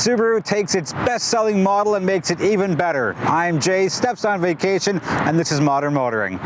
Subaru takes its best-selling model and makes it even better. I'm Jay, Steph's on vacation, and this is Modern Motoring.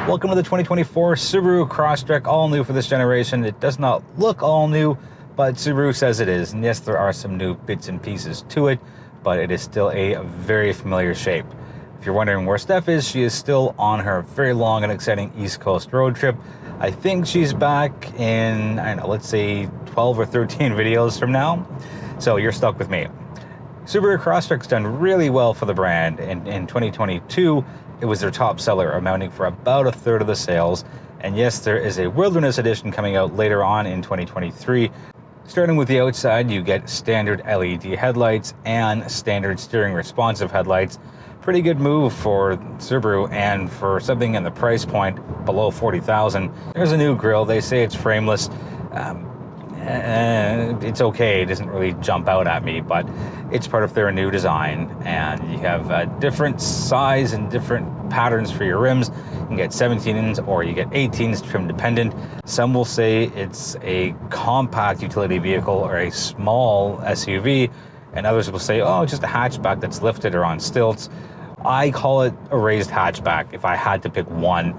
Welcome to the 2024 Subaru Crosstrek, all new for this generation. It does not look all new, but Subaru says it is. And yes, there are some new bits and pieces to it, but it is still a very familiar shape. If you're wondering where Steph is, she is still on her very long and exciting East Coast road trip. I think she's back in, I don't know, let's say 12 or 13 videos from now. So you're stuck with me. Subaru Crosstrek's done really well for the brand. In 2022, it was their top seller, amounting for about a third of the sales. And yes, there is a Wilderness Edition coming out later on in 2023. Starting with the outside, you get standard LED headlights and standard steering responsive headlights. Pretty good move for Subaru, and for something in the price point below $40,000. There's a new grille. They say it's frameless. It's okay, it doesn't really jump out at me, but it's part of their new design. And you have different size and different patterns for your rims. You can get 17s or you get 18s, trim dependent. Some will say it's a compact utility vehicle or a small SUV, and others will say, oh, just a hatchback that's lifted or on stilts. I call it a raised hatchback if I had to pick one.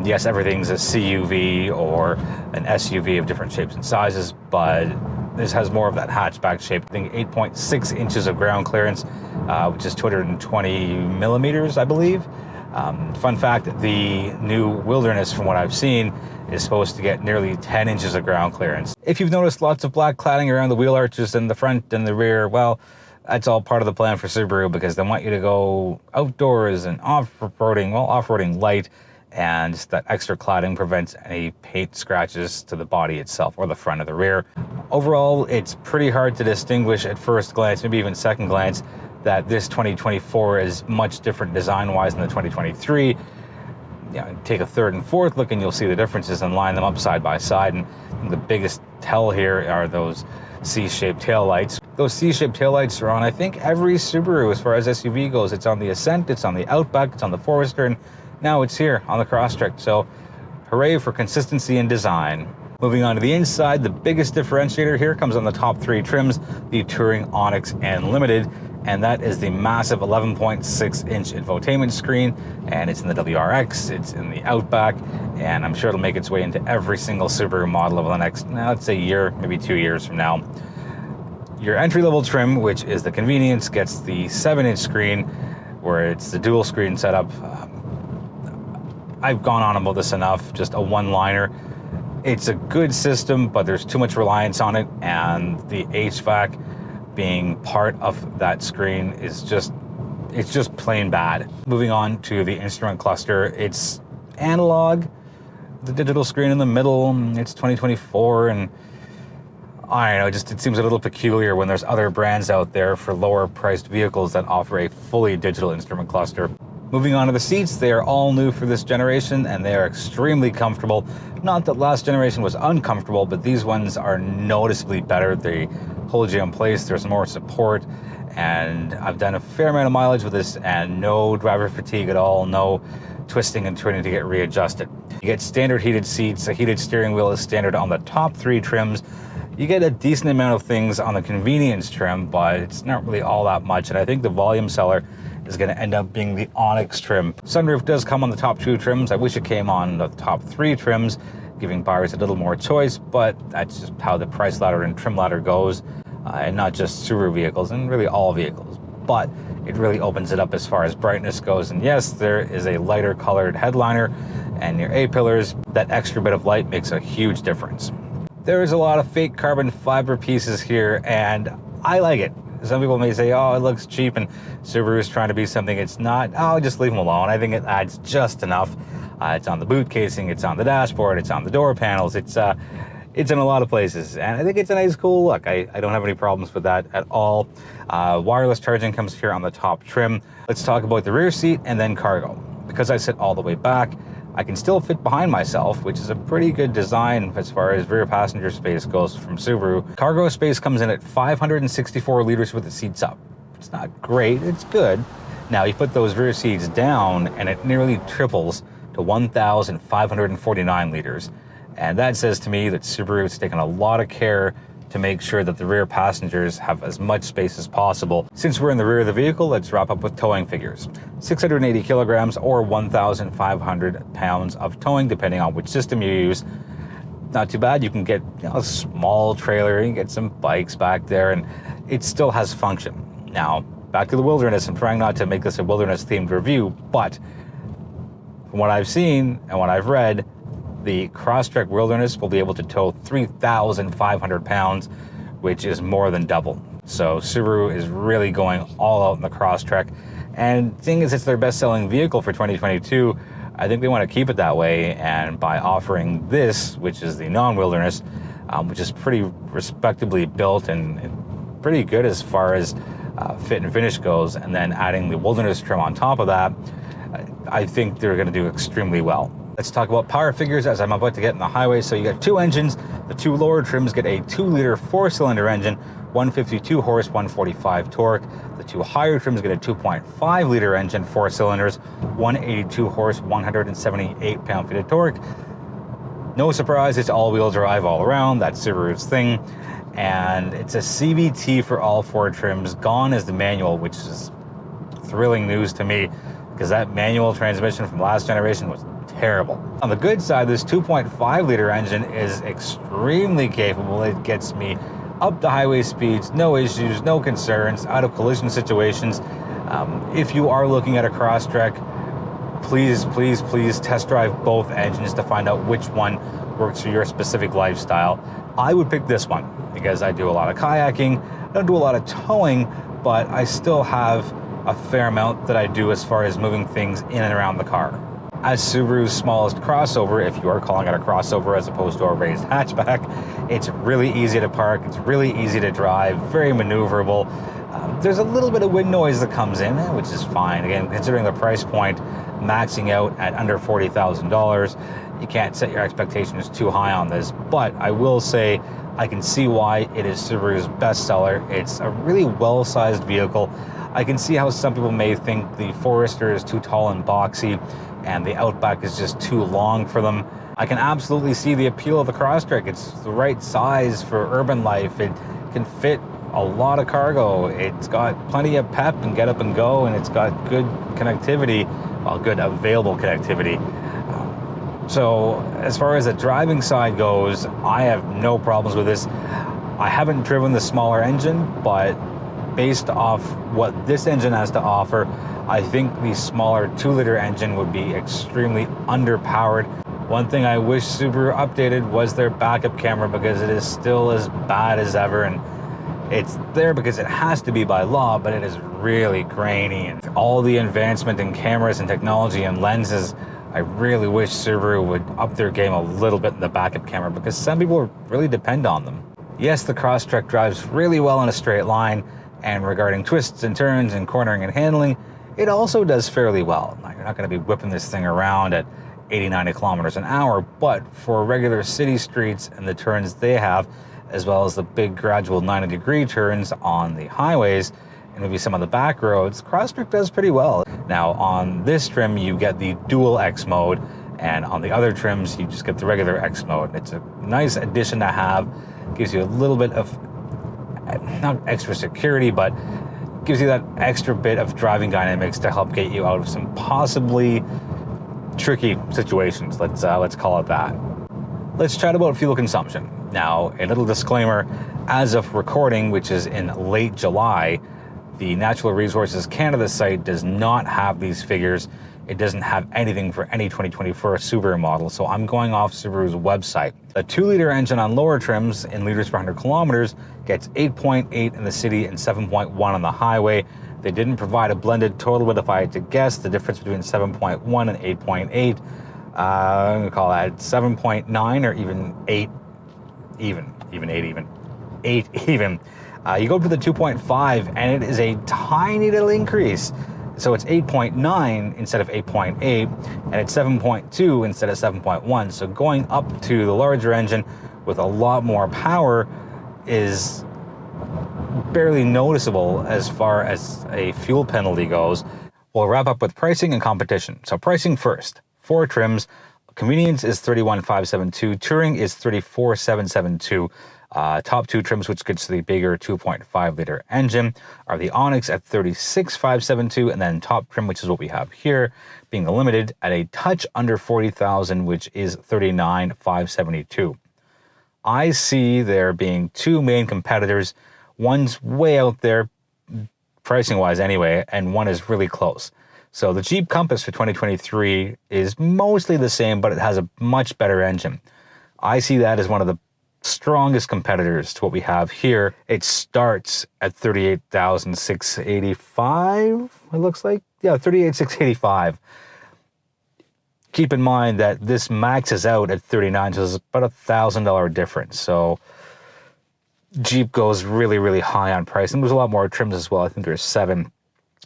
Yes, everything's a CUV or an SUV of different shapes and sizes, but this has more of that hatchback shape. I think 8.6 inches of ground clearance, which is 220 millimeters, I believe. Fun fact, the new Wilderness, from what I've seen, is supposed to get nearly 10 inches of ground clearance. If you've noticed lots of black cladding around the wheel arches in the front and the rear, well, that's all part of the plan for Subaru, because they want you to go outdoors and off-roading, well, off-roading light, and that extra cladding prevents any paint scratches to the body itself or the front or the rear. Overall, it's pretty hard to distinguish at first glance, maybe even second glance, that this 2024 is much different design-wise than the 2023. Take a third and fourth look and you'll see the differences and line them up side by side. And the biggest tell here are those C-shaped taillights. Those C-shaped taillights are on, I think, every Subaru as far as SUV goes. It's on the Ascent, it's on the Outback, it's on the Forester, and now it's here on the Crosstrek. So hooray for consistency in design. Moving on to the inside, the biggest differentiator here comes on the top three trims, the Touring, Onyx, and Limited. And that is the massive 11.6-inch infotainment screen, and it's in the WRX, it's in the Outback, and I'm sure it'll make its way into every single Subaru model over the next, let's say, year, maybe 2 years from now. Your entry-level trim, which is the Convenience, gets the 7-inch screen, where it's the dual screen setup. I've gone on about this enough, just a one-liner. It's a good system, but there's too much reliance on it, and the HVAC being part of that screen is just plain bad. Moving on to the instrument cluster, it's analog, the digital screen in the middle. It's 2024, and I don't know, it seems a little peculiar when there's other brands out there for lower priced vehicles that offer a fully digital instrument cluster. Moving on to the seats, they are all new for this generation and they are extremely comfortable. Not that last generation was uncomfortable, but these ones are noticeably better. They hold you in place, there's more support, and I've done a fair amount of mileage with this and no driver fatigue at all, no twisting and turning to get readjusted. You get standard heated seats, a heated steering wheel is standard on the top three trims. You get a decent amount of things on the Convenience trim, but it's not really all that much, and I think the volume seller is going to end up being the Onyx trim. Sunroof does come on the top two trims. I wish it came on the top three trims, giving buyers a little more choice, but that's just how the price ladder and trim ladder goes, and not just Subaru vehicles, and really all vehicles. But it really opens it up as far as brightness goes, and yes, there is a lighter colored headliner, and your A-pillars, that extra bit of light makes a huge difference. There is a lot of fake carbon fiber pieces here, and I like it. Some people may say, oh, it looks cheap and Subaru is trying to be something it's not. Oh, just leave them alone. I think it adds just enough. It's on the boot casing, it's on the dashboard, it's on the door panels, it's in a lot of places. And I think it's a nice, cool look. I don't have any problems with that at all. Wireless charging comes here on the top trim. Let's talk about the rear seat and then cargo. Because I sit all the way back, I can still fit behind myself, which is a pretty good design as far as rear passenger space goes from Subaru. Cargo space comes in at 564 liters with the seats up. It's not great, it's good. Now you put those rear seats down and it nearly triples to 1,549 liters. And that says to me that Subaru has taken a lot of care to make sure that the rear passengers have as much space as possible. Since we're in the rear of the vehicle, let's wrap up with towing figures. 680 kilograms or 1,500 pounds of towing, depending on which system you use. Not too bad. You can get a small trailer, you can get some bikes back there, and it still has function. Now, back to the wilderness. I'm trying not to make this a wilderness themed review, but from what I've seen and what I've read, the Crosstrek Wilderness will be able to tow 3,500 pounds, which is more than double. So Subaru is really going all out in the Crosstrek. And seeing as it's their best-selling vehicle for 2022, I think they want to keep it that way. And by offering this, which is the non-wilderness, which is pretty respectably built and pretty good as far as fit and finish goes, and then adding the wilderness trim on top of that, I think they're going to do extremely well. Let's talk about power figures as I'm about to get in the highway. So you got two engines. The two lower trims get a 2-liter 4-cylinder engine, 152 horse, 145 torque. The two higher trims get a 2.5-liter engine, 4 cylinders, 182 horse, 178 pound-feet of torque. No surprise, it's all-wheel drive all around. That's Subaru's thing. And it's a CVT for all 4 trims. Gone is the manual, which is thrilling news to me, because that manual transmission from last generation was terrible. On the good side, this 2.5-liter engine is extremely capable. It gets me up to highway speeds, no issues, no concerns, out of collision situations. If you are looking at a Crosstrek, please test drive both engines to find out which one works for your specific lifestyle. I would pick this one because I do a lot of kayaking. I don't do a lot of towing, but I still have a fair amount that I do as far as moving things in and around the car. As Subaru's smallest crossover, if you are calling it a crossover as opposed to a raised hatchback, it's really easy to park, it's really easy to drive, very maneuverable. There's a little bit of wind noise that comes in, which is fine. Again, considering the price point, maxing out at under $40,000, you can't set your expectations too high on this. But I will say, I can see why it is Subaru's bestseller. It's a really well-sized vehicle. I can see how some people may think the Forester is too tall and boxy, and the Outback is just too long for them. I can absolutely see the appeal of the Crosstrek. It's the right size for urban life. It can fit a lot of cargo. It's got plenty of pep and get up and go, and it's got good connectivity, well, good available connectivity. So as far as the driving side goes, I have no problems with this. I haven't driven the smaller engine, but based off what this engine has to offer, I think the smaller 2-liter engine would be extremely underpowered. One thing I wish Subaru updated was their backup camera, because it is still as bad as ever, and it's there because it has to be by law, but it is really grainy. And all the advancement in cameras and technology and lenses, I really wish Subaru would up their game a little bit in the backup camera, because some people really depend on them. Yes, the Crosstrek drives really well in a straight line, and regarding twists and turns and cornering and handling, it also does fairly well. Now, you're not going to be whipping this thing around at 80, 90 kilometers an hour, but for regular city streets and the turns they have, as well as the big gradual 90-degree turns on the highways and maybe some of the back roads, Crosstrek does pretty well. Now, on this trim, you get the dual X mode, and on the other trims, you just get the regular X mode. It's a nice addition to have. Gives you a little bit of, not extra security, but gives you that extra bit of driving dynamics to help get you out of some possibly tricky situations. Let's call it that. Let's chat about fuel consumption. Now, a little disclaimer, as of recording, which is in late July, the Natural Resources Canada site does not have these figures. It doesn't have anything for any 2024 Subaru model, so I'm going off Subaru's website. The 2-liter engine on lower trims in liters per 100 kilometers gets 8.8 in the city and 7.1 on the highway. They didn't provide a blended total, but if I had to guess, the difference between 7.1 and 8.8, I'm going to call that 7.9 or even 8 even. You go up to the 2.5 and it is a tiny little increase. So it's 8.9 instead of 8.8, and it's 7.2 instead of 7.1. So going up to the larger engine with a lot more power is barely noticeable as far as a fuel penalty goes. We'll wrap up with pricing and competition. So pricing first. 4 trims. Convenience is $31,572. Touring is $34,772. Top two trims, which gets the bigger 2.5 liter engine, are the Onyx at $36,572, and then top trim, which is what we have here, being the Limited at a touch under $40,000, which is $39,572. I see there being two main competitors. One's way out there, pricing wise anyway, and one is really close. So the Jeep Compass for 2023 is mostly the same, but it has a much better engine. I see that as one of the strongest competitors to what we have here. It starts at $38,685, it looks like. Yeah, $38,685. Keep in mind that this maxes out at $39,000, so it's about $1,000 difference. So Jeep goes really, really high on price. And there's a lot more trims as well. I think there's 7.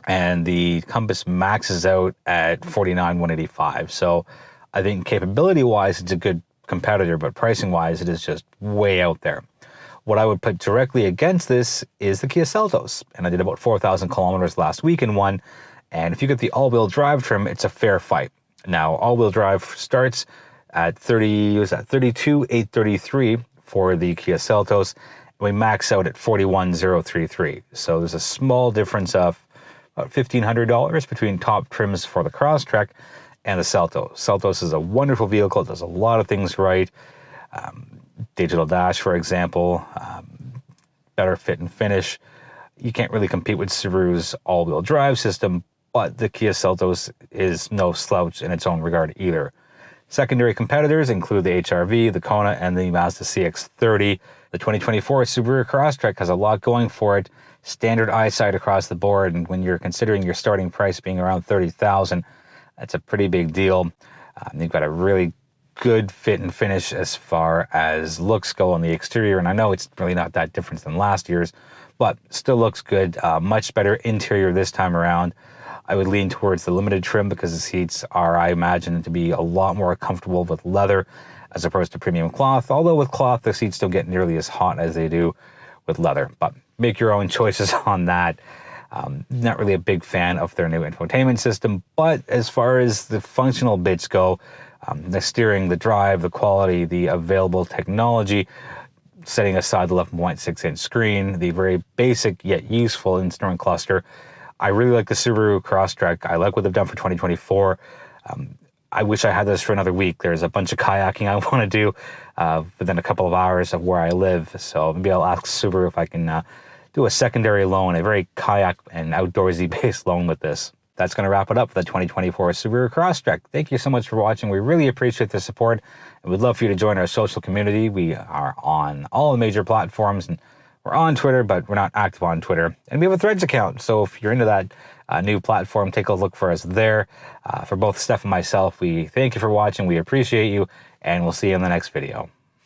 And the Compass maxes out at $49,185. So I think capability-wise, it's a good competitor, but pricing-wise, it is just way out there. What I would put directly against this is the Kia Seltos. And I did about 4,000 kilometers last week in one. And if you get the all-wheel drive trim, it's a fair fight. Now, all-wheel drive starts at $32,833 for the Kia Seltos. And we max out at $41,033. So there's a small difference of about $1,500 between top trims for the Crosstrek and the Seltos. Seltos is a wonderful vehicle. It does a lot of things right. Digital dash, for example, better fit and finish. You can't really compete with Subaru's all-wheel drive system, but the Kia Seltos is no slouch in its own regard either. Secondary competitors include the HR-V, the Kona, and the Mazda CX-30. The 2024 Subaru Crosstrek has a lot going for it. Standard eyesight across the board, and when you're considering your starting price being around $30,000, that's a pretty big deal. You've got a really good fit and finish as far as looks go on the exterior, and I know it's really not that different than last year's, but still looks good. Much better interior this time around. I would lean towards the Limited trim because the seats are, I imagine, to be a lot more comfortable with leather as opposed to premium cloth. Although with cloth, the seats don't get nearly as hot as they do with leather. But make your own choices on that. Not really a big fan of their new infotainment system, but as far as the functional bits go, the steering, the drive, the quality, the available technology, setting aside the 11.6-inch screen, the very basic yet useful instrument cluster, I really like the Subaru Crosstrek. I like what they've done for 2024. I wish I had this for another week. There's a bunch of kayaking I want to do within a couple of hours of where I live. So maybe I'll ask Subaru if I can do a secondary loan, a very kayak and outdoorsy based loan with this. That's going to wrap it up for the 2024 Subaru Crosstrek. Thank you so much for watching. We really appreciate the support, and we'd love for you to join our social community. We are on all the major platforms, and we're on Twitter, but we're not active on Twitter. And we have a Threads account, so if you're into that new platform, take a look for us there. For both Steph and myself, we thank you for watching. We appreciate you, and we'll see you in the next video.